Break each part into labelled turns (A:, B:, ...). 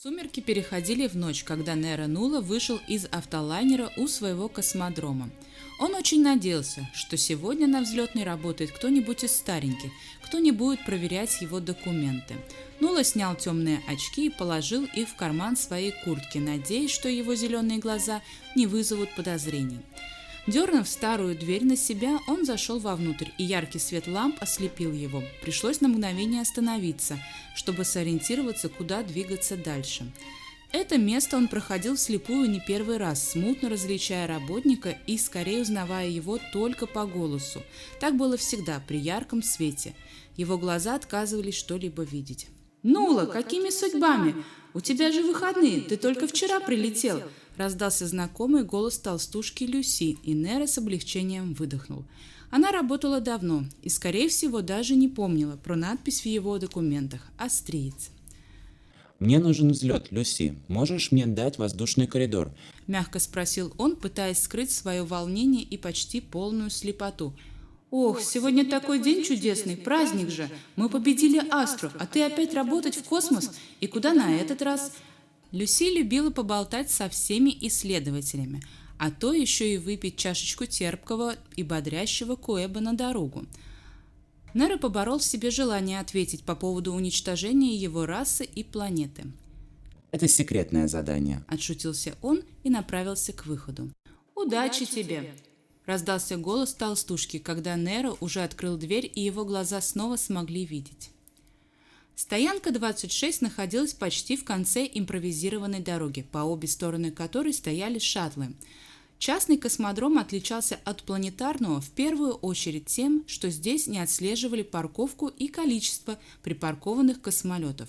A: Сумерки переходили в ночь, когда Нера Нула вышел из автолайнера у своего космодрома. Он очень надеялся, что сегодня на взлетной работает кто-нибудь из стареньких, кто не будет проверять его документы. Нула снял темные очки и положил их в карман своей куртки, надеясь, что его зеленые глаза не вызовут подозрений. Дернув старую дверь на себя, он зашел вовнутрь, и яркий свет ламп ослепил его. Пришлось на мгновение остановиться, чтобы сориентироваться, куда двигаться дальше. Это место он проходил вслепую не первый раз, смутно различая работника и скорее узнавая его только по голосу. Так было всегда при ярком свете. Его глаза отказывались что-либо видеть. «Нула, какими судьбами? У тебя же выходные, ты только вчера прилетел!» Раздался знакомый голос толстушки Люси, и Нера с облегчением выдохнул. Она работала давно и, скорее всего, даже не помнила про надпись в его документах «Астриец».
B: «Мне нужен взлет, Люси. Можешь мне дать воздушный коридор?»
A: – мягко спросил он, пытаясь скрыть свое волнение и почти полную слепоту. «Ох, сегодня такой день чудесный, праздник же! Мы победили Астру, а ты опять работать в космос? И куда на этот раз?» Люси любила поболтать со всеми исследователями, а то еще и выпить чашечку терпкого и бодрящего куэба на дорогу. Нера поборол в себе желание ответить по поводу уничтожения его расы и планеты.
B: «Это секретное задание», –
A: отшутился он и направился к выходу. «Удачи тебе!» – раздался голос толстушки, когда Нера уже открыл дверь, и его глаза снова смогли видеть. Стоянка 26 находилась почти в конце импровизированной дороги, по обе стороны которой стояли шаттлы. Частный космодром отличался от планетарного в первую очередь тем, что здесь не отслеживали парковку и количество припаркованных космолетов.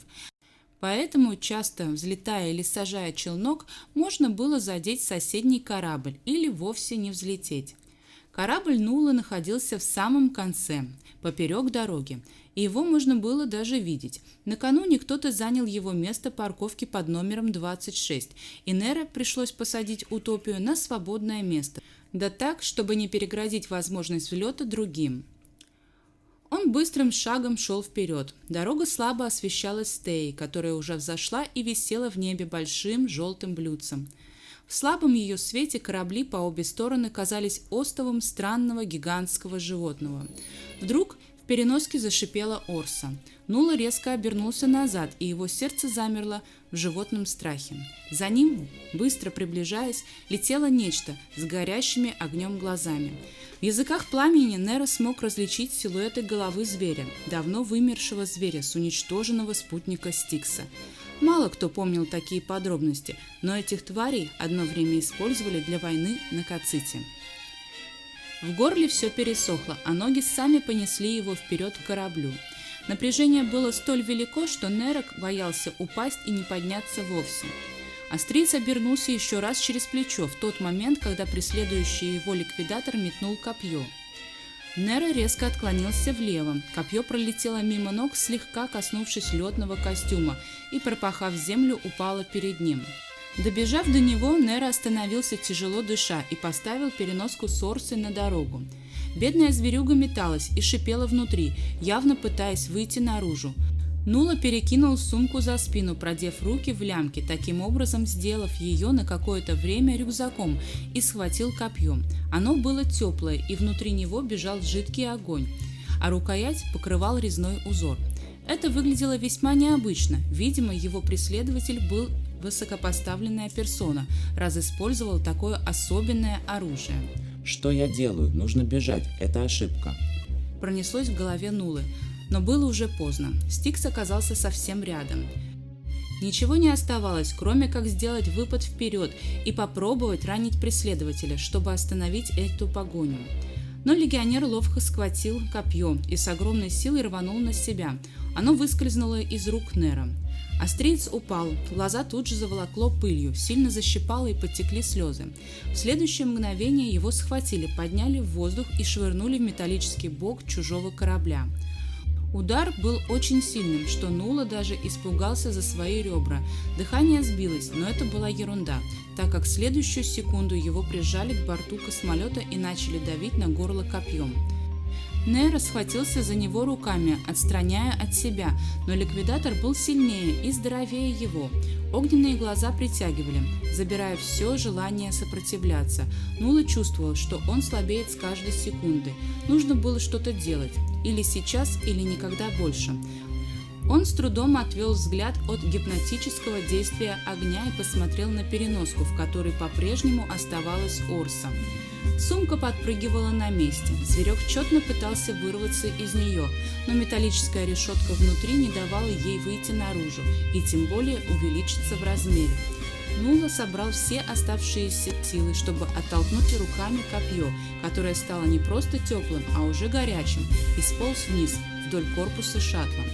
A: Поэтому, часто взлетая или сажая челнок, можно было задеть соседний корабль или вовсе не взлететь. Корабль Нула находился в самом конце, поперек дороги, и его можно было даже видеть. Накануне кто-то занял его место парковки под номером 26, и Нера пришлось посадить Утопию на свободное место, да так, чтобы не переградить возможность взлета другим. Он быстрым шагом шел вперед. Дорога слабо освещалась стеей, которая уже взошла и висела в небе большим желтым блюдцем. В слабом ее свете корабли по обе стороны казались остовом странного гигантского животного. Вдруг в переноске зашипела Орса. Нула резко обернулся назад, и его сердце замерло в животном страхе. За ним, быстро приближаясь, летело нечто с горящими огнем глазами. В языках пламени Нера смог различить силуэты головы зверя, давно вымершего зверя с уничтоженного спутника Стикса. Мало кто помнил такие подробности, но этих тварей одно время использовали для войны на Каците. В горле все пересохло, а ноги сами понесли его вперед к кораблю. Напряжение было столь велико, что Нера боялся упасть и не подняться вовсе. Астриец обернулся еще раз через плечо, в тот момент, когда преследующий его ликвидатор метнул копье. Нера резко отклонился влево. Копье пролетело мимо ног, слегка коснувшись летного костюма, и, пропахав землю, упало перед ним. Добежав до него, Нера остановился, тяжело дыша, и поставил переноску с Орсой на дорогу. Бедная зверюга металась и шипела внутри, явно пытаясь выйти наружу. Нула перекинул сумку за спину, продев руки в лямки, таким образом сделав ее на какое-то время рюкзаком, и схватил копье. Оно было теплое, и внутри него бежал жидкий огонь, а рукоять покрывал резной узор. Это выглядело весьма необычно. Видимо, его преследователь был высокопоставленная персона, раз использовал такое особенное оружие.
B: «Что я делаю? Нужно бежать. Это ошибка»,
A: – пронеслось в голове Нулы. Но было уже поздно. Стикс оказался совсем рядом. Ничего не оставалось, кроме как сделать выпад вперед и попробовать ранить преследователя, чтобы остановить эту погоню. Но легионер ловко схватил копье и с огромной силой рванул на себя. Оно выскользнуло из рук Нера. Астриец упал, глаза тут же заволокло пылью, сильно защипало и потекли слезы. В следующее мгновение его схватили, подняли в воздух и швырнули в металлический бок чужого корабля. Удар был очень сильным, что Нула даже испугался за свои ребра. Дыхание сбилось, но это была ерунда, так как в следующую секунду его прижали к борту космолета и начали давить на горло копьем. Нейро схватился за него руками, отстраняя от себя, но ликвидатор был сильнее и здоровее его. Огненные глаза притягивали, забирая все желание сопротивляться. Нула чувствовал, что он слабеет с каждой секунды. Нужно было что-то делать. Или сейчас, или никогда больше. Он с трудом отвел взгляд от гипнотического действия огня и посмотрел на переноску, в которой по-прежнему оставалась Орса. Сумка подпрыгивала на месте. Зверек тщетно пытался вырваться из нее, но металлическая решетка внутри не давала ей выйти наружу и тем более увеличиться в размере. Нула собрал все оставшиеся силы, чтобы оттолкнуть руками копье, которое стало не просто теплым, а уже горячим, и сполз вниз, вдоль корпуса шаттла.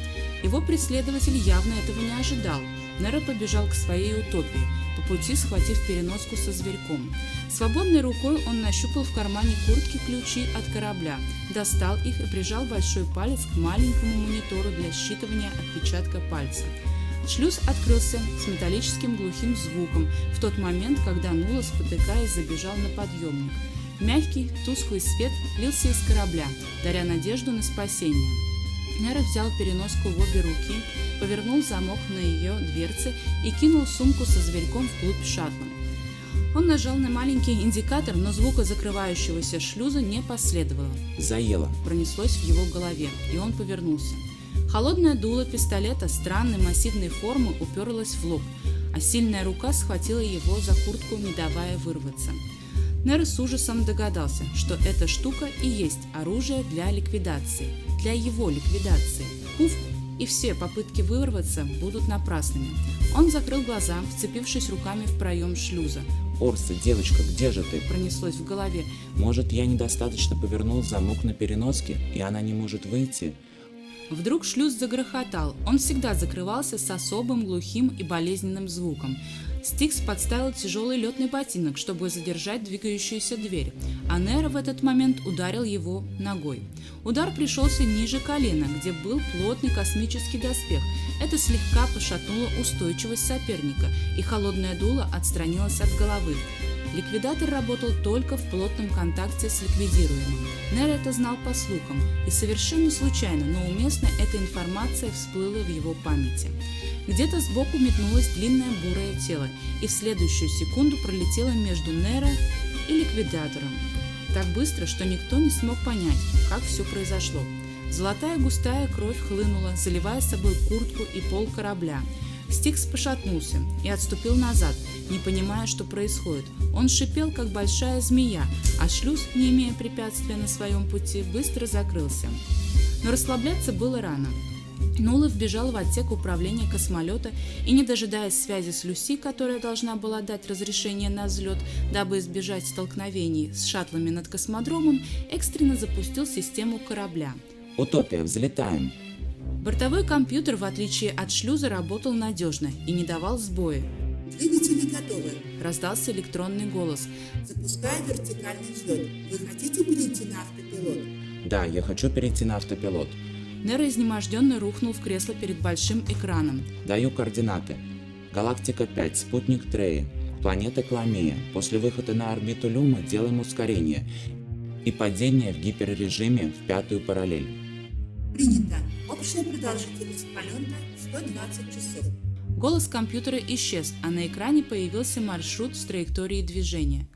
A: Его преследователь явно этого не ожидал. Неро побежал к своей утопии, по пути схватив переноску со зверьком. Свободной рукой он нащупал в кармане куртки ключи от корабля, достал их и прижал большой палец к маленькому монитору для считывания отпечатка пальца. Шлюз открылся с металлическим глухим звуком в тот момент, когда Нула, спотыкаясь, забежал на подъемник. Мягкий, тусклый свет лился из корабля, даря надежду на спасение. Неро взял переноску в обе руки, повернул замок на ее дверце и кинул сумку со зверьком вглубь шаттла. Он нажал на маленький индикатор, но звука закрывающегося шлюза не последовало.
B: Заело.
A: Пронеслось в его голове, и он повернулся. Холодное дуло пистолета странной массивной формы уперлось в лоб, а сильная рука схватила его за куртку, не давая вырваться. Неро с ужасом догадался, что эта штука и есть оружие для ликвидации, для его ликвидации. Пуф, и все попытки вырваться будут напрасными. Он закрыл глаза, вцепившись руками в проем шлюза.
B: Орса, девочка, где же ты?
A: Пронеслось в голове.
B: Может, я недостаточно повернул замок на переноске, и она не может выйти?
A: Вдруг шлюз загрохотал. Он всегда закрывался с особым глухим и болезненным звуком. Стикс подставил тяжелый летный ботинок, чтобы задержать двигающуюся дверь, а Неро в этот момент ударил его ногой. Удар пришелся ниже колена, где был плотный космический доспех. Это слегка пошатнуло устойчивость соперника, и холодное дуло отстранилось от головы. Ликвидатор работал только в плотном контакте с ликвидируемым. Неро это знал по слухам, и совершенно случайно, но уместно эта информация всплыла в его памяти. Где-то сбоку метнулось длинное бурое тело, и в следующую секунду пролетело между Неро и ликвидатором. Так быстро, что никто не смог понять, как все произошло. Золотая густая кровь хлынула, заливая собой куртку и пол корабля. Стикс пошатнулся и отступил назад, не понимая, что происходит. Он шипел, как большая змея, а шлюз, не имея препятствия на своем пути, быстро закрылся. Но расслабляться было рано. Нула вбежал в отсек управления космолета и, не дожидаясь связи с Люси, которая должна была дать разрешение на взлет, дабы избежать столкновений с шаттлами над космодромом, экстренно запустил систему корабля.
B: Утопия, взлетаем.
A: Бортовой компьютер, в отличие от шлюза, работал надежно и не давал сбоя.
C: «Двигатели готовы»,
A: – раздался электронный голос.
C: «Запускаю вертикальный взлет. Вы хотите перейти на автопилот?»
B: Да, я хочу перейти на автопилот.
A: Неро изнеможденно рухнул в кресло перед большим экраном.
B: Даю координаты. Галактика 5, спутник Треи, планета Кламея. После выхода на орбиту Люма делаем ускорение и падение в гиперрежиме в 5-ю параллель.
C: «Принято. Общая продолжительность полета 120 часов».
A: Голос компьютера исчез, а на экране появился маршрут с траекторией движения.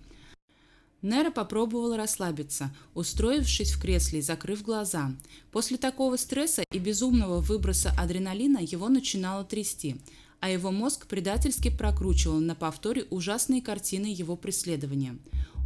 A: Неро попробовал расслабиться, устроившись в кресле и закрыв глаза. После такого стресса и безумного выброса адреналина его начинало трясти, а его мозг предательски прокручивал на повторе ужасные картины его преследования.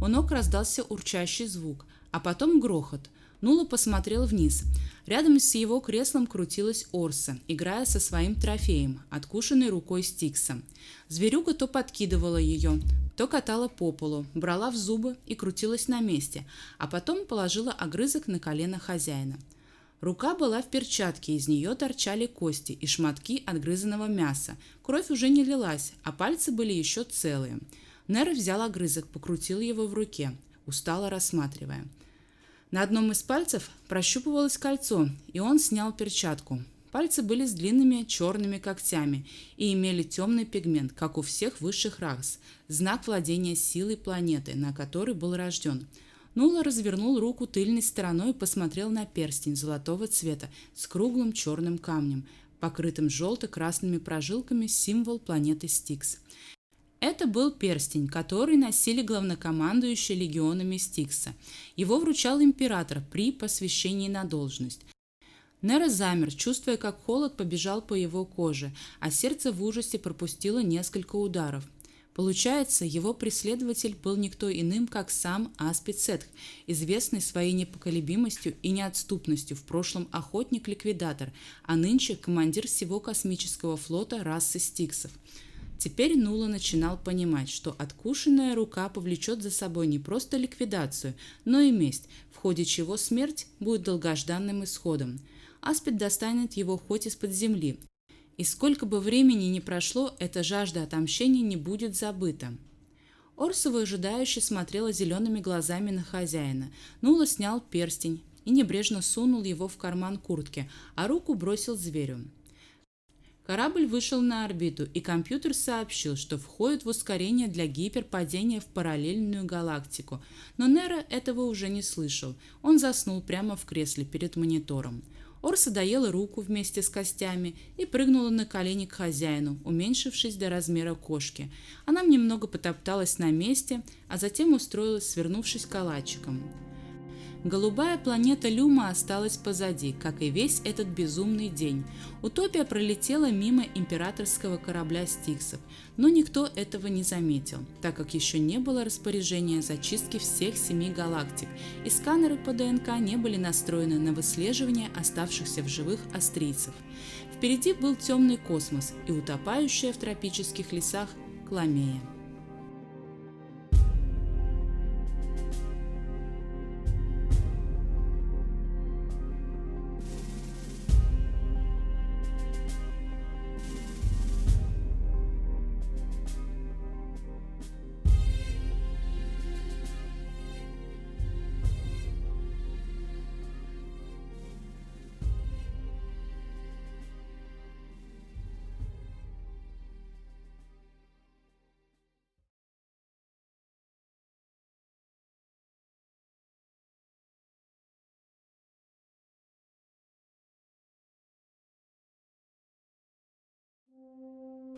A: У ног раздался урчащий звук, а потом грохот. Нула посмотрел вниз. Рядом с его креслом крутилась Орса, играя со своим трофеем, откушенной рукой Стикса. Зверюга то подкидывала ее, то катала по полу, брала в зубы и крутилась на месте, а потом положила огрызок на колено хозяина. Рука была в перчатке, из нее торчали кости и шматки отгрызанного мяса. Кровь уже не лилась, а пальцы были еще целые. Неро взял огрызок, покрутил его в руке, устало рассматривая. На одном из пальцев прощупывалось кольцо, и он снял перчатку. Пальцы были с длинными черными когтями и имели темный пигмент, как у всех высших рас, знак владения силой планеты, на которой был рожден. Нула развернул руку тыльной стороной и посмотрел на перстень золотого цвета с круглым черным камнем, покрытым желто-красными прожилками, символ планеты Стикс. Это был перстень, который носили главнокомандующие легионами Стикса. Его вручал император при посвящении на должность. Неро замер, чувствуя, как холод побежал по его коже, а сердце в ужасе пропустило несколько ударов. Получается, его преследователь был никто иным, как сам Аспид Сетх, известный своей непоколебимостью и неотступностью, в прошлом охотник-ликвидатор, а нынче командир всего космического флота расы Стиксов. Теперь Нула начинал понимать, что откушенная рука повлечет за собой не просто ликвидацию, но и месть, в ходе чего смерть будет долгожданным исходом. Аспид достанет его хоть из-под земли. И сколько бы времени ни прошло, эта жажда отомщения не будет забыта. Орса выжидающе смотрела зелеными глазами на хозяина. Нула снял перстень и небрежно сунул его в карман куртки, а руку бросил зверю. Корабль вышел на орбиту, и компьютер сообщил, что входит в ускорение для гиперпадения в параллельную галактику. Но Неро этого уже не слышал. Он заснул прямо в кресле перед монитором. Орса доела руку вместе с костями и прыгнула на колени к хозяину, уменьшившись до размера кошки. Она немного потопталась на месте, а затем устроилась, свернувшись калачиком. Голубая планета Люма осталась позади, как и весь этот безумный день. Утопия пролетела мимо императорского корабля Стиксов, но никто этого не заметил, так как еще не было распоряжения зачистки всех 7 галактик, и сканеры по ДНК не были настроены на выслеживание оставшихся в живых астрийцев. Впереди был темный космос и утопающая в тропических лесах Кламея.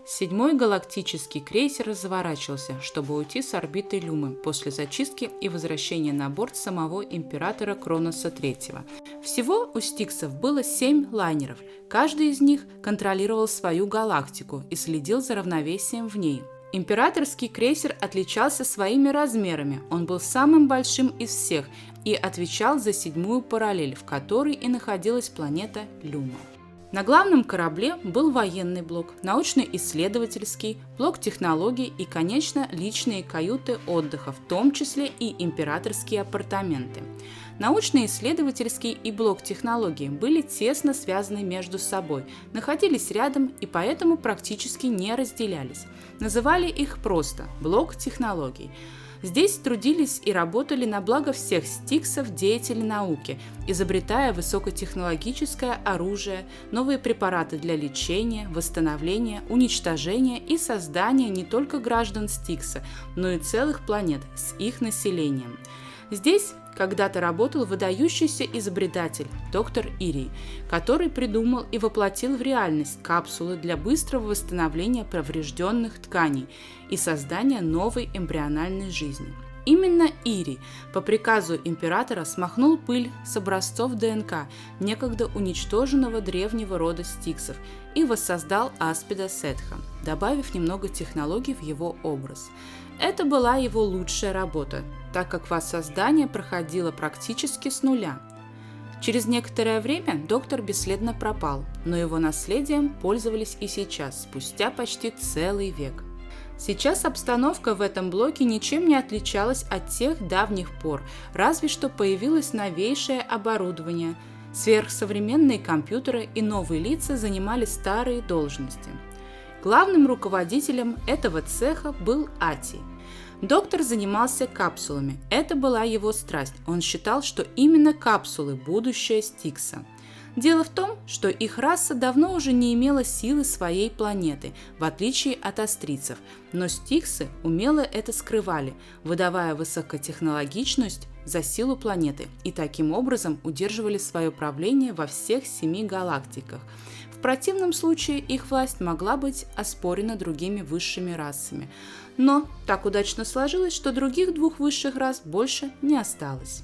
A: Седьмой галактический крейсер разворачивался, чтобы уйти с орбиты Люмы после зачистки и возвращения на борт самого императора Кроноса III. Всего у Стиксов было 7 лайнеров, каждый из них контролировал свою галактику и следил за равновесием в ней. Императорский крейсер отличался своими размерами, он был самым большим из всех и отвечал за 7-ю параллель, в которой и находилась планета Люма. На главном корабле был военный блок, научно-исследовательский, блок технологий и, конечно, личные каюты отдыха, в том числе и императорские апартаменты. Научно-исследовательский и блок технологий были тесно связаны между собой, находились рядом и поэтому практически не разделялись. Называли их просто «блок технологий». Здесь трудились и работали на благо всех стиксов деятели науки, изобретая высокотехнологическое оружие, новые препараты для лечения, восстановления, уничтожения и создания не только граждан Стикса, но и целых планет с их населением. Здесь когда-то работал выдающийся изобретатель, доктор Ирий, который придумал и воплотил в реальность капсулы для быстрого восстановления поврежденных тканей и создания новой эмбриональной жизни. Именно Ирий по приказу императора смахнул пыль с образцов ДНК некогда уничтоженного древнего рода стиксов и воссоздал Аспида Сетха, добавив немного технологий в его образ. Это была его лучшая работа, так как воссоздание проходило практически с нуля. Через некоторое время доктор бесследно пропал, но его наследием пользовались и сейчас, спустя почти целый век. Сейчас обстановка в этом блоке ничем не отличалась от тех давних пор, разве что появилось новейшее оборудование, сверхсовременные компьютеры и новые лица занимали старые должности. Главным руководителем этого цеха был Ати. Доктор занимался капсулами, это была его страсть, он считал, что именно капсулы – будущее Стикса. Дело в том, что их раса давно уже не имела силы своей планеты, в отличие от астрийцев, но стиксы умело это скрывали, выдавая высокотехнологичность за силу планеты, и таким образом удерживали свое правление во всех 7 галактиках. В противном случае их власть могла быть оспорена другими высшими расами. Но так удачно сложилось, что других 2 высших рас больше не осталось.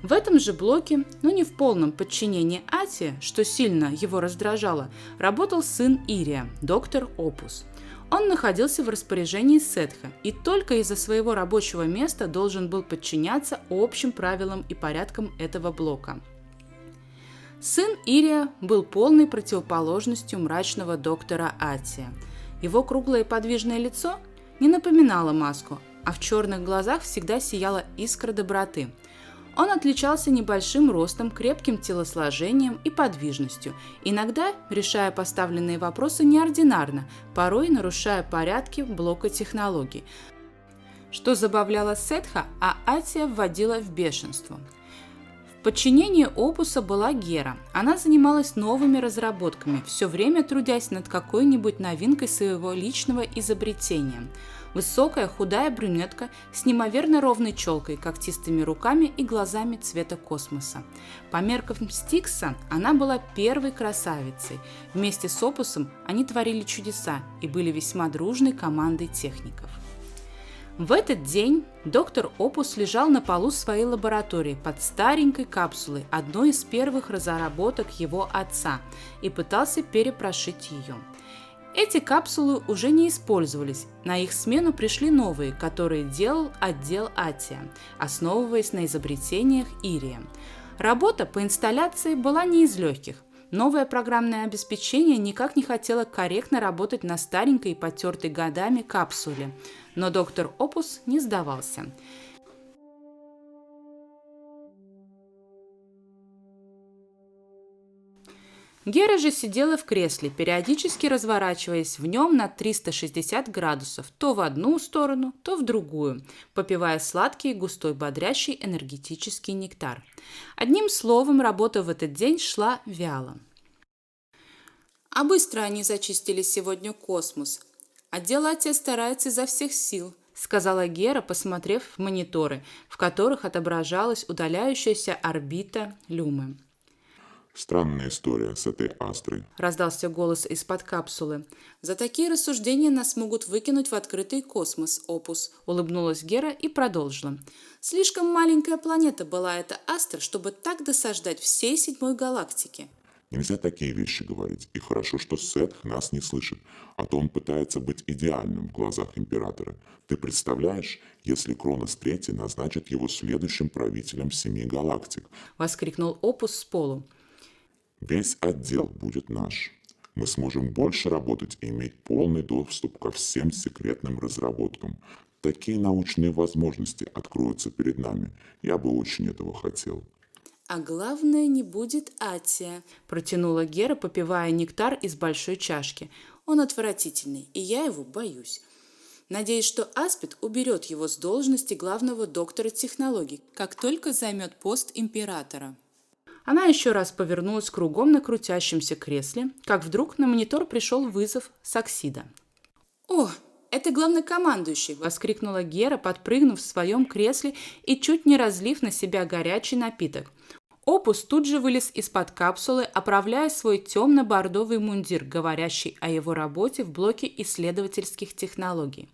A: В этом же блоке, но не в полном подчинении Атия, что сильно его раздражало, работал сын Ирия, доктор Опус. Он находился в распоряжении Сетха и только из-за своего рабочего места должен был подчиняться общим правилам и порядкам этого блока. Сын Ирия был полной противоположностью мрачного доктора Атия. Его круглое подвижное лицо не напоминало маску, а в черных глазах всегда сияла искра доброты. Он отличался небольшим ростом, крепким телосложением и подвижностью, иногда решая поставленные вопросы неординарно, порой нарушая порядки блока технологий, что забавляло Сетха, а Атия вводила в бешенство. В подчинении Опуса была Гера. Она занималась новыми разработками, все время трудясь над какой-нибудь новинкой своего личного изобретения. Высокая, худая брюнетка с неимоверно ровной челкой, когтистыми руками и глазами цвета космоса. По меркам Стикса она была первой красавицей. Вместе с Опусом они творили чудеса и были весьма дружной командой техников. В этот день доктор Опус лежал на полу своей лаборатории под старенькой капсулой, одной из первых разработок его отца, и пытался перепрошить ее. Эти капсулы уже не использовались, на их смену пришли новые, которые делал отдел Атия, основываясь на изобретениях Ирия. Работа по инсталляции была не из легких. Новое программное обеспечение никак не хотело корректно работать на старенькой и потертой годами капсуле, но доктор Опус не сдавался. Гера же сидела в кресле, периодически разворачиваясь в нем на 360 градусов, то в одну сторону, то в другую, попивая сладкий, густой, бодрящий энергетический нектар. Одним словом, работа в этот день шла вяло. А быстро они зачистили сегодня космос. Отдел Атия старается изо всех сил, сказала Гера, посмотрев в мониторы, в которых отображалась удаляющаяся орбита Люмы.
D: Странная история с этой Астрой.
A: Раздался голос из-под капсулы. За такие рассуждения нас могут выкинуть в открытый космос, Опус, улыбнулась Гера и продолжила. Слишком маленькая планета была эта Астра, чтобы так досаждать всей 7 галактике.
D: Нельзя такие вещи говорить, и хорошо, что Сетх нас не слышит, а то он пытается быть идеальным в глазах императора. Ты представляешь, если Кронос III назначит его следующим правителем 7 галактик?
A: Воскликнул Опус с полу.
D: Весь отдел будет наш. Мы сможем больше работать и иметь полный доступ ко всем секретным разработкам. Такие научные возможности откроются перед нами. Я бы очень этого хотел.
A: А главное, не будет Атия, протянула Гера, попивая нектар из большой чашки. Он отвратительный, и я его боюсь. Надеюсь, что Аспид уберет его с должности главного доктора технологий, как только займет пост императора. Она еще раз повернулась кругом на крутящемся кресле, как вдруг на монитор пришел вызов Саксида. «О, это главнокомандующий!» – воскликнула Гера, подпрыгнув в своем кресле и чуть не разлив на себя горячий напиток. Опус тут же вылез из-под капсулы, оправляя свой темно-бордовый мундир, говорящий о его работе в блоке исследовательских технологий.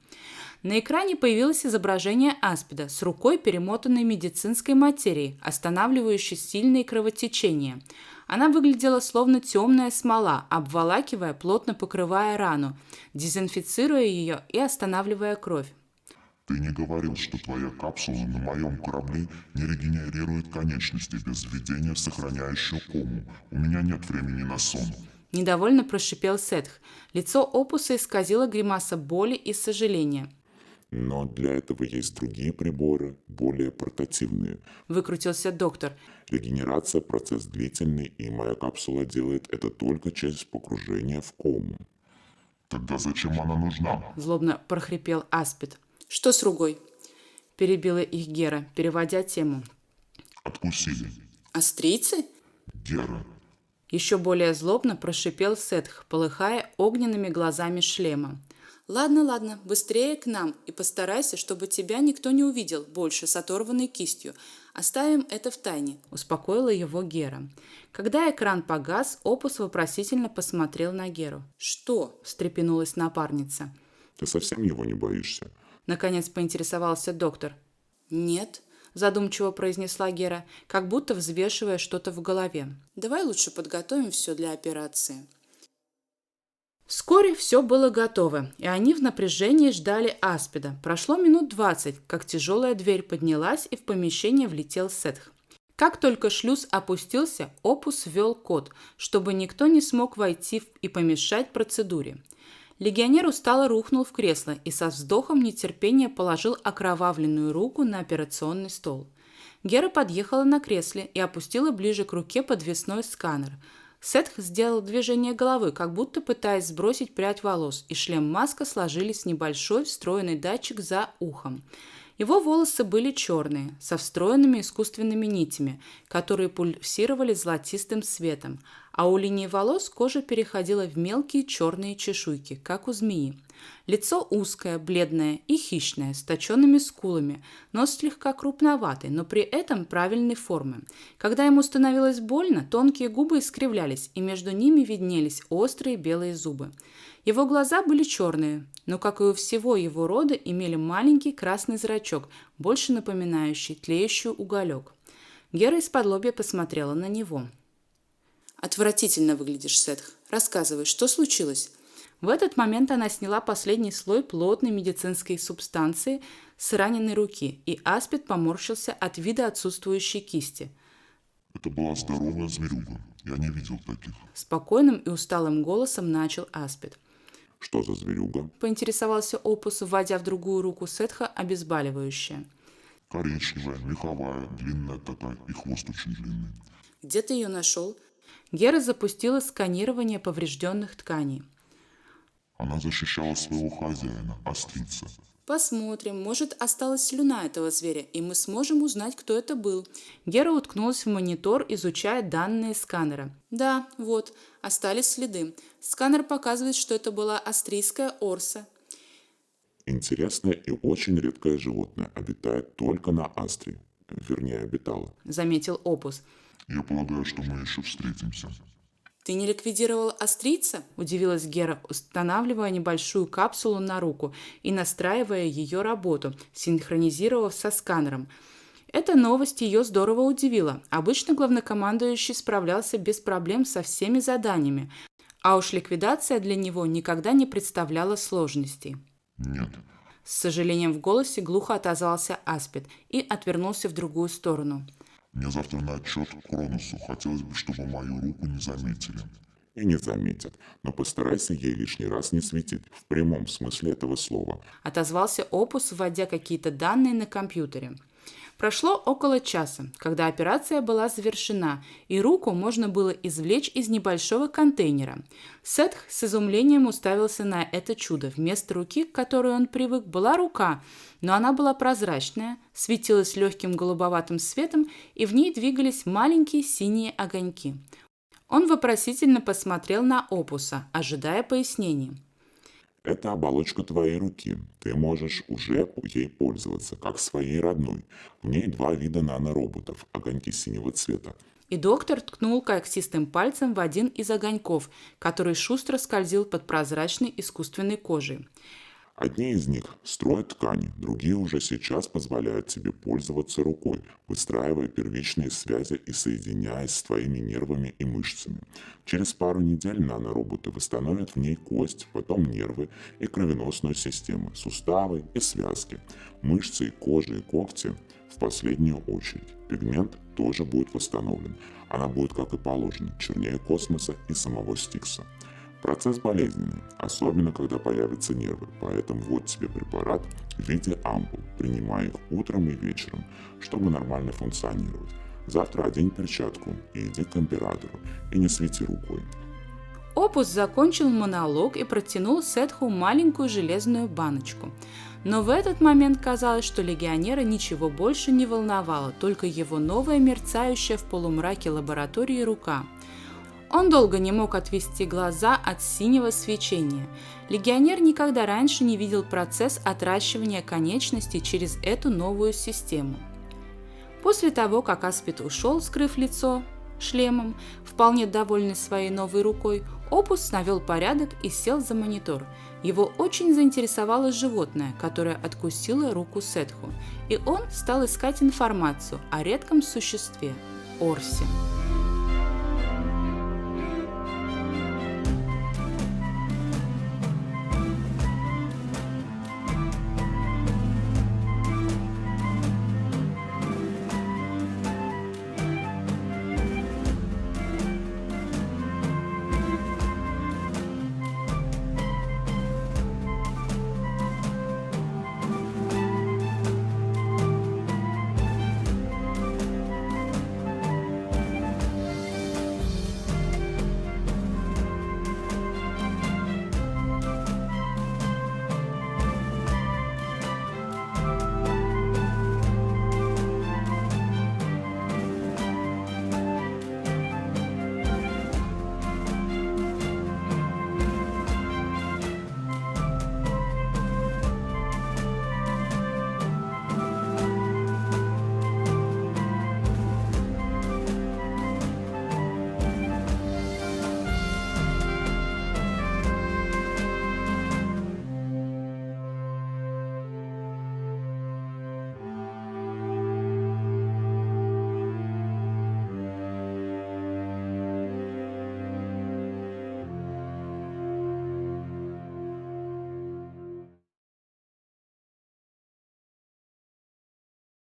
A: На экране появилось изображение Аспида с рукой, перемотанной медицинской материей, останавливающей сильные кровотечения. Она выглядела словно темная смола, обволакивая, плотно покрывая рану, дезинфицируя ее и останавливая кровь.
D: Ты не говорил, что твоя капсула на моем корабле не регенерирует конечности без введения в сохраняющую кому. У меня нет времени на сон.
A: Недовольно прошипел Сетх. Лицо Опуса исказило гримаса боли и сожаления.
D: Но для этого есть другие приборы, более портативные.
A: Выкрутился доктор.
D: Регенерация – процесс длительный, и моя капсула делает это только через погружение в кому. Тогда зачем она нужна?
A: Злобно прохрипел Аспид. Что с Ругой? Перебила их Гера, переводя тему.
D: Откусили.
A: Астрийцы?
D: Гера,
A: Еще более злобно прошипел Сетх, полыхая огненными глазами шлема. «Ладно, ладно, быстрее к нам и постарайся, чтобы тебя никто не увидел больше с оторванной кистью. Оставим это в тайне», – успокоила его Гера. Когда экран погас, Опус вопросительно посмотрел на Геру. «Что?» – встрепенулась напарница.
D: Ты совсем его не боишься?
A: Наконец поинтересовался доктор. «Нет», – задумчиво произнесла Гера, как будто взвешивая что-то в голове. «Давай лучше подготовим все для операции». Вскоре все было готово, и они в напряжении ждали Аспида. Прошло минут 20, как тяжелая дверь поднялась, и в помещение влетел Сетх. Как только шлюз опустился, Опус ввел код, чтобы никто не смог войти и помешать процедуре. Легионер устало рухнул в кресло и со вздохом нетерпения положил окровавленную руку на операционный стол. Гера подъехала на кресле и опустила ближе к руке подвесной сканер. Сетх сделал движение головы, как будто пытаясь сбросить прядь волос, и шлем-маска сложились в небольшой встроенный датчик за ухом. Его волосы были черные, со встроенными искусственными нитями, которые пульсировали золотистым светом, а у линии волос кожа переходила в мелкие черные чешуйки, как у змеи. Лицо узкое, бледное и хищное, с точенными скулами, нос слегка крупноватый, но при этом правильной формы. Когда ему становилось больно, тонкие губы искривлялись, и между ними виднелись острые белые зубы. Его глаза были черные, но, как и у всего его рода, имели маленький красный зрачок, больше напоминающий тлеющий уголек. Гера из-под-лобья посмотрела на него. «Отвратительно выглядишь, Сетх. Рассказывай, что случилось?» В этот момент она сняла последний слой плотной медицинской субстанции с раненой руки, и Аспид поморщился от вида отсутствующей кисти.
D: Это была здоровая зверюга. Я не видел таких.
A: Спокойным и усталым голосом начал Аспид.
D: Что за зверюга?
A: Поинтересовался Опус, вводя в другую руку Сетха обезболивающее.
D: Коричневая, меховая, длинная такая, и хвост очень длинный.
A: Где ты ее нашел? Гера запустила сканирование поврежденных тканей.
D: Она защищала своего хозяина, Астрица.
A: Посмотрим, может, осталась слюна этого зверя, и мы сможем узнать, кто это был. Гера уткнулась в монитор, изучая данные сканера. Да, вот, остались следы. Сканер показывает, что это была австрийская орса.
D: Интересное и очень редкое животное, обитает только на Астрии. Вернее, обитало.
A: Заметил Опус.
D: Я полагаю, что мы еще встретимся.
A: «Ты не ликвидировал австрийца?» – удивилась Гера, устанавливая небольшую капсулу на руку и настраивая ее работу, синхронизировав со сканером. Эта новость ее здорово удивила. Обычно главнокомандующий справлялся без проблем со всеми заданиями, а уж ликвидация для него никогда не представляла сложностей.
D: Нет.
A: С сожалением в голосе глухо отозвался Аспид и отвернулся в другую сторону.
D: Мне завтра на отчет к Кроносу. Хотелось бы, чтобы мою руку не заметили. И не заметят, но постарайся ей лишний раз не светить, в прямом смысле этого слова.
A: Отозвался Опус, вводя какие-то данные на компьютере. Прошло около часа, когда операция была завершена, и руку можно было извлечь из небольшого контейнера. Сетх с изумлением уставился на это чудо. Вместо руки, к которой он привык, была рука, но она была прозрачная, светилась легким голубоватым светом, и в ней двигались маленькие синие огоньки. Он вопросительно посмотрел на Опуса, ожидая пояснений.
D: Это оболочка твоей руки. Ты можешь уже ей пользоваться, как своей родной. В ней 2 вида нанороботов, огоньки синего цвета.
A: И доктор ткнул когтистым пальцем в один из огоньков, который шустро скользил под прозрачной искусственной кожей.
D: Одни из них строят ткани, другие уже сейчас позволяют тебе пользоваться рукой, выстраивая первичные связи и соединяясь с твоими нервами и мышцами. Через пару недель нанороботы восстановят в ней кость, потом нервы и кровеносную систему, суставы и связки, мышцы и кожа и когти в последнюю очередь. Пигмент тоже будет восстановлен. Она будет, как и положено, чернее космоса и самого Стикса. Процесс болезненный, особенно когда появятся нервы, поэтому вот тебе препарат в виде ампул, принимай их утром и вечером, чтобы нормально функционировать. Завтра одень перчатку и иди к императору, и не свети рукой.
A: Опус закончил монолог и протянул Сетху маленькую железную баночку. Но в этот момент казалось, что легионера ничего больше не волновало, только его новая мерцающая в полумраке лаборатории рука. Он долго не мог отвести глаза от синего свечения. Легионер никогда раньше не видел процесс отращивания конечностей через эту новую систему. После того, как Аспид ушел, скрыв лицо шлемом, вполне довольный своей новой рукой, Опус навел порядок и сел за монитор. Его очень заинтересовало животное, которое откусило руку Сетху, и он стал искать информацию о редком существе – Орсе.